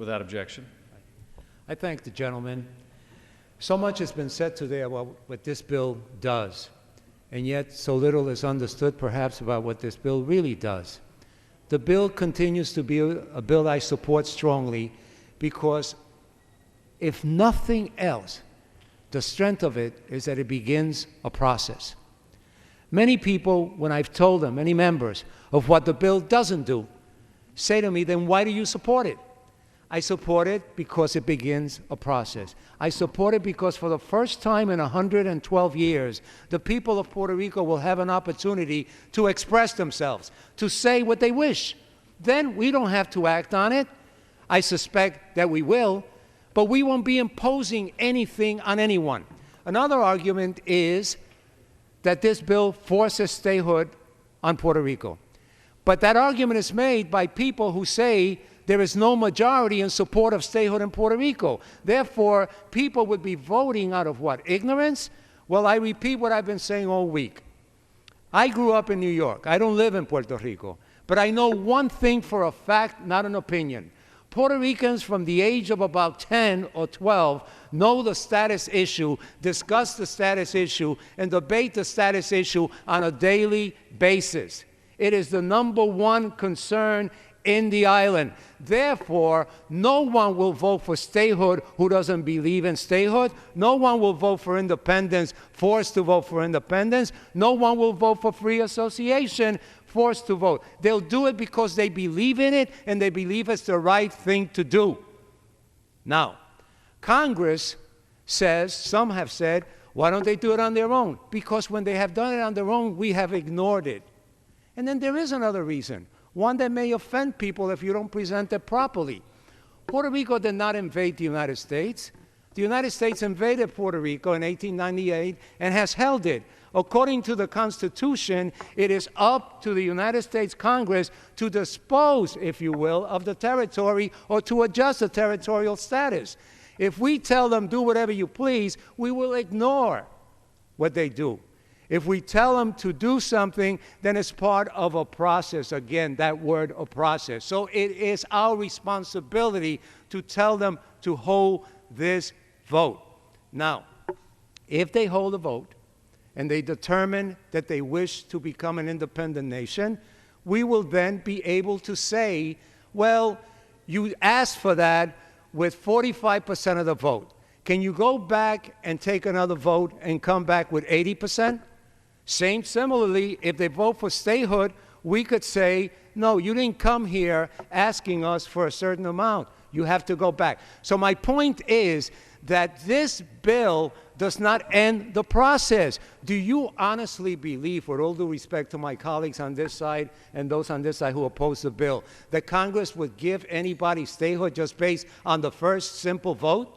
Without objection. I thank the gentleman. So much has been said today about what this bill does, and yet so little is understood perhaps about what this bill really does. The bill continues to be a bill I support strongly because, if nothing else, the strength of it is that it begins a process. Many people, when I've told them, many members, of what the bill doesn't do, say to me, then why do you support it? I support it because it begins a process. I support it because for the first time in 112 years, the people of Puerto Rico will have an opportunity to express themselves, to say what they wish. Then we don't have to act on it. I suspect that we will, but we won't be imposing anything on anyone. Another argument is that this bill forces statehood on Puerto Rico. But that argument is made by people who say there is no majority in support of statehood in Puerto Rico. Therefore, people would be voting out of what? Ignorance? Well, I repeat what I've been saying all week. I grew up in New York. I don't live in Puerto Rico. But I know one thing for a fact, not an opinion. Puerto Ricans from the age of about 10 or 12 know the status issue, discuss the status issue, and debate the status issue on a daily basis. It is the #1 concern in the island. Therefore, no one will vote for statehood who doesn't believe in statehood. No one will vote for independence, forced to vote for independence. No one will vote for free association, forced to vote. They'll do it because they believe in it and they believe it's the right thing to do. Now, Congress says, some have said, why don't they do it on their own? Because when they have done it on their own, we have ignored it. And then there is another reason, one that may offend people if you don't present it properly. Puerto Rico did not invade the United States. The United States invaded Puerto Rico in 1898 and has held it. According to the Constitution, it is up to the United States Congress to dispose, if you will, of the territory or to adjust the territorial status. If we tell them, do whatever you please, we will ignore what they do. If we tell them to do something, then it's part of a process. Again, that word, a process. So it is our responsibility to tell them to hold this vote. Now, if they hold a vote and they determine that they wish to become an independent nation, we will then be able to say, well, you asked for that with 45% of the vote. Can you go back and take another vote and come back with 80%? Similarly, if they vote for statehood, we could say, no, you didn't come here asking us for a certain amount. You have to go back. So my point is that this bill does not end the process. Do you honestly believe, with all due respect to my colleagues on this side and those on this side who oppose the bill, that Congress would give anybody statehood just based on the first simple vote?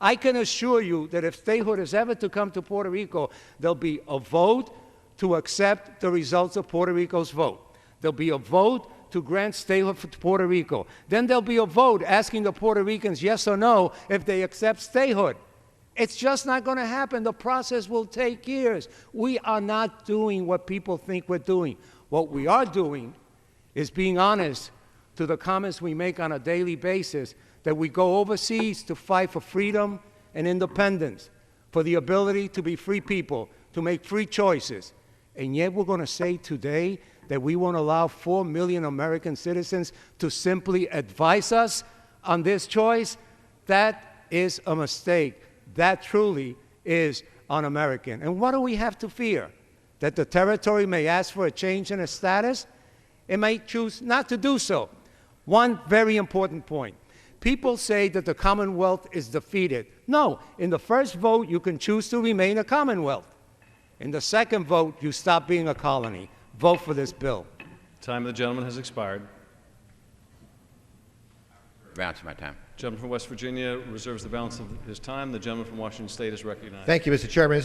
I can assure you that if statehood is ever to come to Puerto Rico, there'll be a vote to accept the results of Puerto Rico's vote. There'll be a vote to grant statehood to Puerto Rico. Then there'll be a vote asking the Puerto Ricans yes or no if they accept statehood. It's just not going to happen. The process will take years. We are not doing what people think we're doing. What we are doing is being honest to the comments we make on a daily basis, that we go overseas to fight for freedom and independence, for the ability to be free people, to make free choices. And yet we're going to say today that we won't allow 4 million American citizens to simply advise us on this choice? That is a mistake. That truly is un-American. And what do we have to fear? That the territory may ask for a change in its status? It may choose not to do so. One very important point. People say that the Commonwealth is defeated. No, in the first vote, you can choose to remain a Commonwealth. In the second vote, you stop being a colony. Vote for this bill. Time of the gentleman has expired. Balance of my time. The gentleman from West Virginia reserves the balance of his time. The gentleman from Washington State is recognized. Thank you, Mr. Chairman.